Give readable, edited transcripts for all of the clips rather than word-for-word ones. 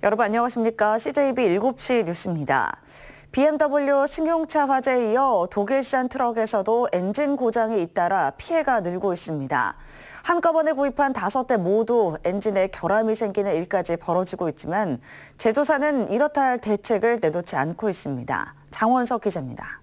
여러분 안녕하십니까? CJB 7시 뉴스입니다. BMW 승용차 화재에 이어 독일산 트럭에서도 엔진 고장이 잇따라 피해가 늘고 있습니다. 한꺼번에 구입한 5대 모두 엔진에 결함이 생기는 일까지 벌어지고 있지만 제조사는 이렇다 할 대책을 내놓지 않고 있습니다. 장원석 기자입니다.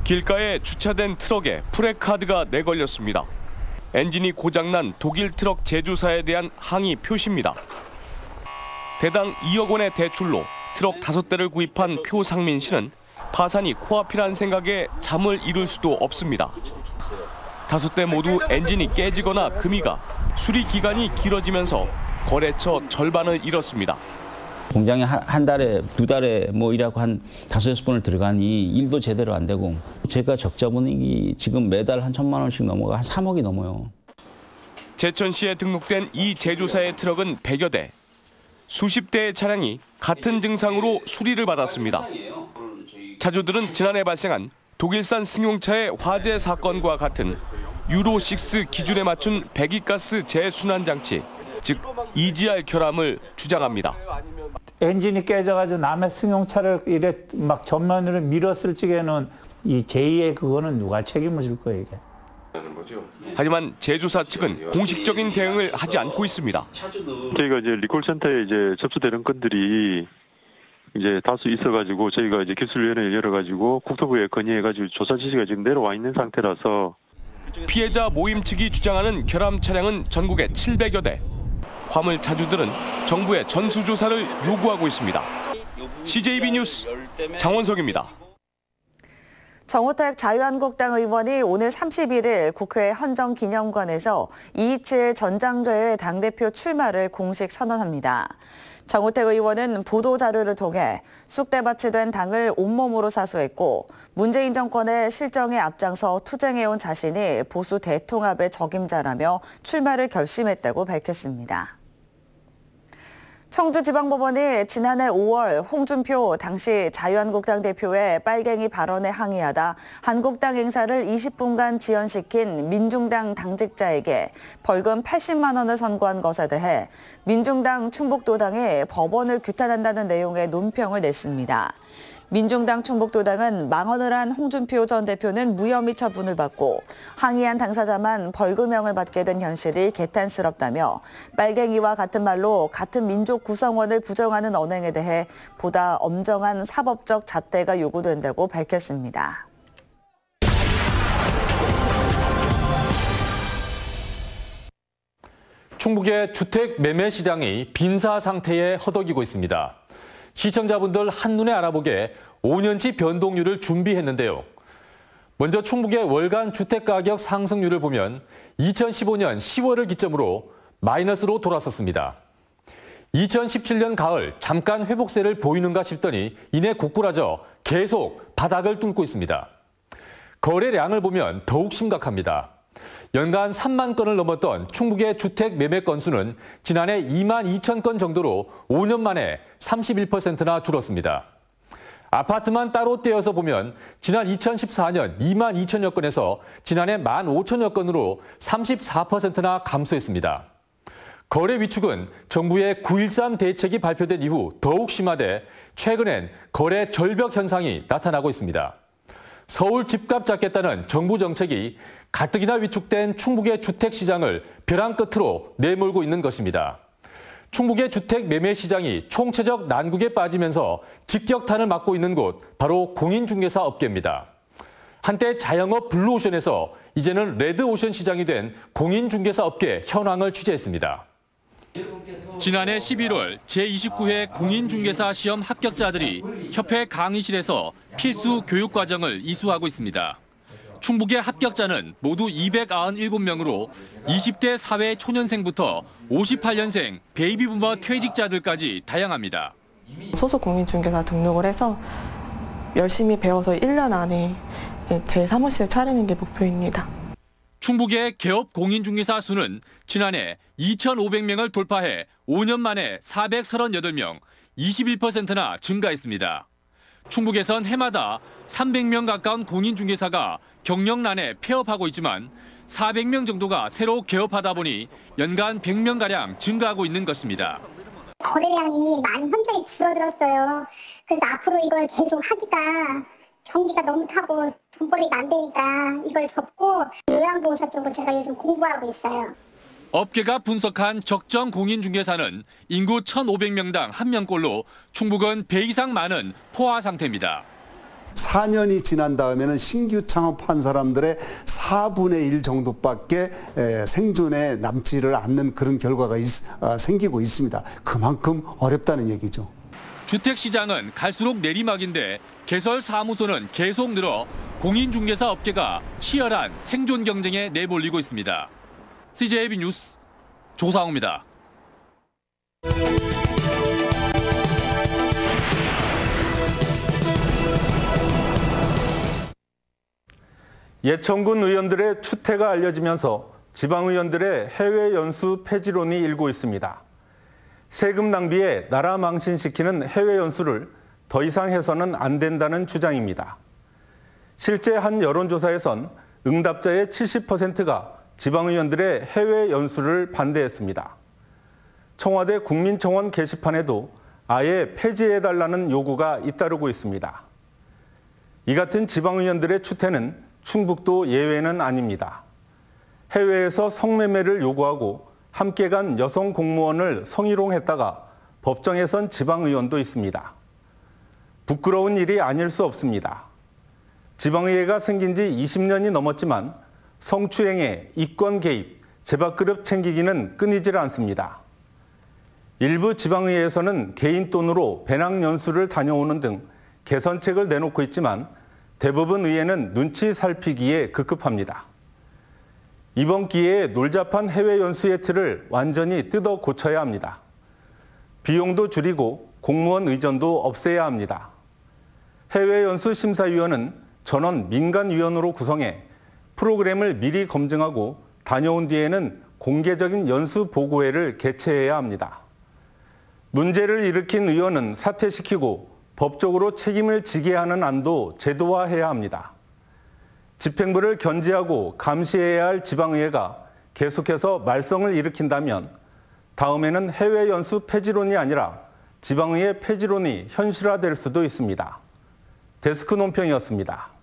길가에 주차된 트럭에 프레카드가 내걸렸습니다. 엔진이 고장난 독일 트럭 제조사에 대한 항의 표시입니다. 대당 2억 원의 대출로 트럭 5대를 구입한 표상민 씨는 파산이 코앞이란 생각에 잠을 이룰 수도 없습니다. 5대 모두 엔진이 깨지거나 금이가 수리 기간이 길어지면서 거래처 절반을 잃었습니다. 공장에 한 달에, 2달에 뭐 일하고 한 5-6번을 들어가니 일도 제대로 안 되고 제가 적자분익이 지금 매달 한 1,000만 원씩 넘어가 한 3억이 넘어요. 제천시에 등록된 이 제조사의 트럭은 100여 대. 수십 대의 차량이 같은 증상으로 수리를 받았습니다. 차주들은 지난해 발생한 독일산 승용차의 화재 사건과 같은 유로6 기준에 맞춘 배기가스 재순환 장치, 즉 EGR 결함을 주장합니다. 엔진이 깨져가지고 남의 승용차를 이래 막 전면으로 밀었을 적에는 이 제2의 그거는 누가 책임을 질 거예요, 이게. 하지만 제조사 측은 공식적인 대응을 하지 않고 있습니다. 저희가 이제 리콜센터에 이제 접수되는 건들이 이제 다수 있어가지고 저희가 이제 기술위원회를 열어가지고 국토부에 건의해가지고 조사 지시가 지금 내려와 있는 상태라서. 피해자 모임 측이 주장하는 결함 차량은 전국에 700여 대. 화물 차주들은 정부의 전수조사를 요구하고 있습니다. CJB 뉴스 장원석입니다. 정우택 자유한국당 의원이 오늘 31일 국회 헌정기념관에서 227 전당대회 당대표 출마를 공식 선언합니다. 정우택 의원은 보도자료를 통해 쑥대밭이 된 당을 온몸으로 사수했고 문재인 정권의 실정에 앞장서 투쟁해온 자신이 보수 대통합의 적임자라며 출마를 결심했다고 밝혔습니다. 청주지방법원이 지난해 5월 홍준표 당시 자유한국당 대표의 빨갱이 발언에 항의하다 한국당 행사를 20분간 지연시킨 민중당 당직자에게 벌금 80만 원을 선고한 것에 대해 민중당 충북도당이 법원을 규탄한다는 내용의 논평을 냈습니다. 민중당 충북도당은 망언을 한 홍준표 전 대표는 무혐의 처분을 받고 항의한 당사자만 벌금형을 받게 된 현실이 개탄스럽다며 빨갱이와 같은 말로 같은 민족 구성원을 부정하는 언행에 대해 보다 엄정한 사법적 잣대가 요구된다고 밝혔습니다. 충북의 주택 매매 시장이 빈사 상태에 허덕이고 있습니다. 시청자분들 한눈에 알아보게 5년치 변동률을 준비했는데요. 먼저 충북의 월간 주택가격 상승률을 보면 2015년 10월을 기점으로 마이너스로 돌아섰습니다. 2017년 가을 잠깐 회복세를 보이는가 싶더니 이내 고꾸라져 계속 바닥을 뚫고 있습니다. 거래량을 보면 더욱 심각합니다. 연간 3만 건을 넘었던 충북의 주택 매매 건수는 지난해 2만 2천 건 정도로 5년 만에 31%나 줄었습니다. 아파트만 따로 떼어서 보면 지난 2014년 2만 2천여 건에서 지난해 1만 5천여 건으로 34%나 감소했습니다. 거래 위축은 정부의 9.13 대책이 발표된 이후 더욱 심화돼 최근엔 거래 절벽 현상이 나타나고 있습니다. 서울 집값 잡겠다는 정부 정책이 가뜩이나 위축된 충북의 주택 시장을 벼랑 끝으로 내몰고 있는 것입니다. 충북의 주택 매매 시장이 총체적 난국에 빠지면서 직격탄을 맞고 있는 곳 바로 공인중개사 업계입니다. 한때 자영업 블루오션에서 이제는 레드오션 시장이 된 공인중개사 업계 현황을 취재했습니다. 지난해 11월 제29회 공인중개사 시험 합격자들이 협회 강의실에서 필수 교육과정을 이수하고 있습니다. 충북의 합격자는 모두 297명으로 20대 사회 초년생부터 58년생 베이비부머 퇴직자들까지 다양합니다. 소속 공인중개사 등록을 해서 열심히 배워서 1년 안에 제 사무실을 차리는 게 목표입니다. 충북의 개업 공인중개사 수는 지난해 2,500명을 돌파해 5년 만에 438명, 21%나 증가했습니다. 충북에선 해마다 300명 가까운 공인중개사가 경력난에 폐업하고 있지만 400명 정도가 새로 개업하다 보니 연간 100명가량 증가하고 있는 것입니다. 거래량이 많이 현저히 줄어들었어요. 그래서 앞으로 이걸 계속 하기가 경기가 너무 타고 돈벌이가 안 되니까 이걸 접고 요양보호사 쪽으로 제가 요즘 공부하고 있어요. 업계가 분석한 적정 공인중개사는 인구 1,500명당 1명꼴로 충북은 배 이상 많은 포화 상태입니다. 4년이 지난 다음에는 신규 창업한 사람들의 4분의 1 정도밖에 생존에 남지를 않는 그런 결과가 생기고 있습니다. 그만큼 어렵다는 얘기죠. 주택시장은 갈수록 내리막인데 개설 사무소는 계속 늘어 공인중개사 업계가 치열한 생존 경쟁에 내몰리고 있습니다. CJB 뉴스 조상우입니다. 예천군 의원들의 추태가 알려지면서 지방의원들의 해외 연수 폐지론이 일고 있습니다. 세금 낭비에 나라 망신시키는 해외 연수를 더 이상 해서는 안 된다는 주장입니다. 실제 한 여론조사에선 응답자의 70%가 지방의원들의 해외 연수를 반대했습니다. 청와대 국민청원 게시판에도 아예 폐지해달라는 요구가 잇따르고 있습니다. 이 같은 지방의원들의 추태는 충북도 예외는 아닙니다. 해외에서 성매매를 요구하고 함께 간 여성 공무원을 성희롱했다가 법정에 선 지방의원도 있습니다. 부끄러운 일이 아닐 수 없습니다. 지방의회가 생긴 지 20년이 넘었지만 성추행에 이권 개입, 제밥그릇 챙기기는 끊이질 않습니다. 일부 지방의회에서는 개인 돈으로 배낭연수를 다녀오는 등 개선책을 내놓고 있지만 대부분 의회는 눈치 살피기에 급급합니다. 이번 기회에 놀잡한 해외 연수의 틀을 완전히 뜯어 고쳐야 합니다. 비용도 줄이고 공무원 의전도 없애야 합니다. 해외 연수 심사위원은 전원 민간위원으로 구성해 프로그램을 미리 검증하고 다녀온 뒤에는 공개적인 연수 보고회를 개최해야 합니다. 문제를 일으킨 의원은 사퇴시키고 법적으로 책임을 지게 하는 안도 제도화해야 합니다. 집행부를 견제하고 감시해야 할 지방의회가 계속해서 말썽을 일으킨다면 다음에는 해외 연수 폐지론이 아니라 지방의회 폐지론이 현실화될 수도 있습니다. 데스크 논평이었습니다.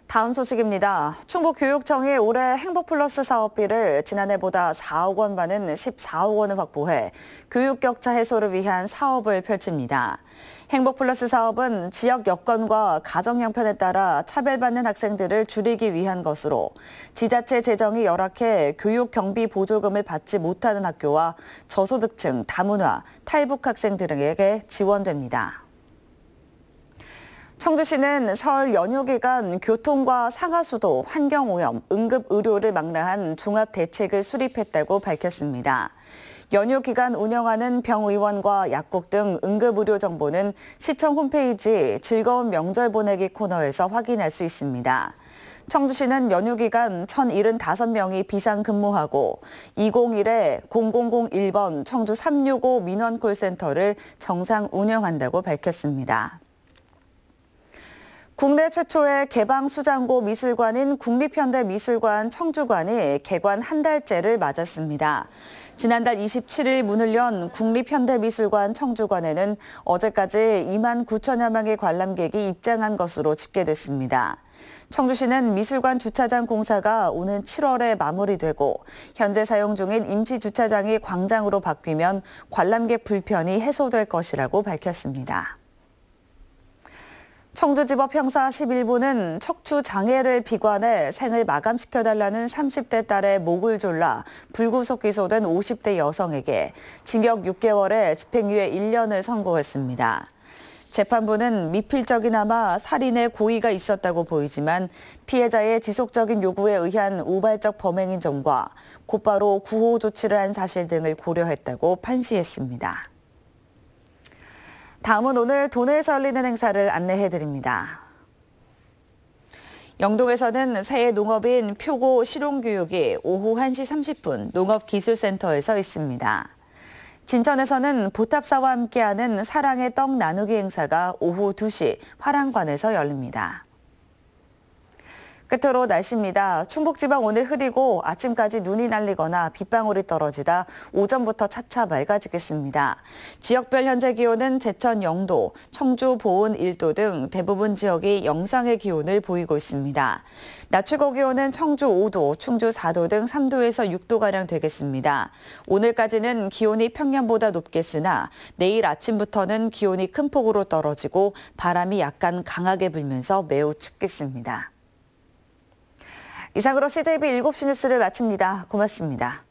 다음 소식입니다. 충북교육청이 올해 행복플러스 사업비를 지난해보다 4억 원 많은 14억 원을 확보해 교육 격차 해소를 위한 사업을 펼칩니다. 행복플러스 사업은 지역 여건과 가정 형편에 따라 차별받는 학생들을 줄이기 위한 것으로 지자체 재정이 열악해 교육 경비 보조금을 받지 못하는 학교와 저소득층, 다문화, 탈북 학생들 등에게 지원됩니다. 청주시는 설 연휴 기간 교통과 상하수도, 환경오염, 응급의료를 망라한 종합대책을 수립했다고 밝혔습니다. 연휴 기간 운영하는 병의원과 약국 등 응급의료 정보는 시청 홈페이지 즐거운 명절 보내기 코너에서 확인할 수 있습니다. 청주시는 연휴 기간 1,075명이 비상근무하고 2021-0001번 청주 365 민원콜센터를 정상 운영한다고 밝혔습니다. 국내 최초의 개방수장고 미술관인 국립현대미술관 청주관이 개관 한 달째를 맞았습니다. 지난달 27일 문을 연 국립현대미술관 청주관에는 어제까지 2만 9천여 명의 관람객이 입장한 것으로 집계됐습니다. 청주시는 미술관 주차장 공사가 오는 7월에 마무리되고 현재 사용 중인 임시주차장이 광장으로 바뀌면 관람객 불편이 해소될 것이라고 밝혔습니다. 청주지법 형사 11부는 척추 장애를 비관해 생을 마감시켜달라는 30대 딸의 목을 졸라 불구속 기소된 50대 여성에게 징역 6개월에 집행유예 1년을 선고했습니다. 재판부는 미필적이나마 살인의 고의가 있었다고 보이지만 피해자의 지속적인 요구에 의한 우발적 범행인 점과 곧바로 구호 조치를 한 사실 등을 고려했다고 판시했습니다. 다음은 오늘 도내에서 열리는 행사를 안내해드립니다. 영동에서는 새해 농업인 표고 실용교육이 오후 1시 30분 농업기술센터에서 있습니다. 진천에서는 보탑사와 함께하는 사랑의 떡 나누기 행사가 오후 2시 화랑관에서 열립니다. 끝으로 날씨입니다. 충북지방 오늘 흐리고 아침까지 눈이 날리거나 빗방울이 떨어지다 오전부터 차차 맑아지겠습니다. 지역별 현재 기온은 제천 0도, 청주 보은 1도 등 대부분 지역이 영상의 기온을 보이고 있습니다. 낮 최고 기온은 청주 5도, 충주 4도 등 3도에서 6도가량 되겠습니다. 오늘까지는 기온이 평년보다 높겠으나 내일 아침부터는 기온이 큰 폭으로 떨어지고 바람이 약간 강하게 불면서 매우 춥겠습니다. 이상으로 CJB 7시 뉴스를 마칩니다. 고맙습니다.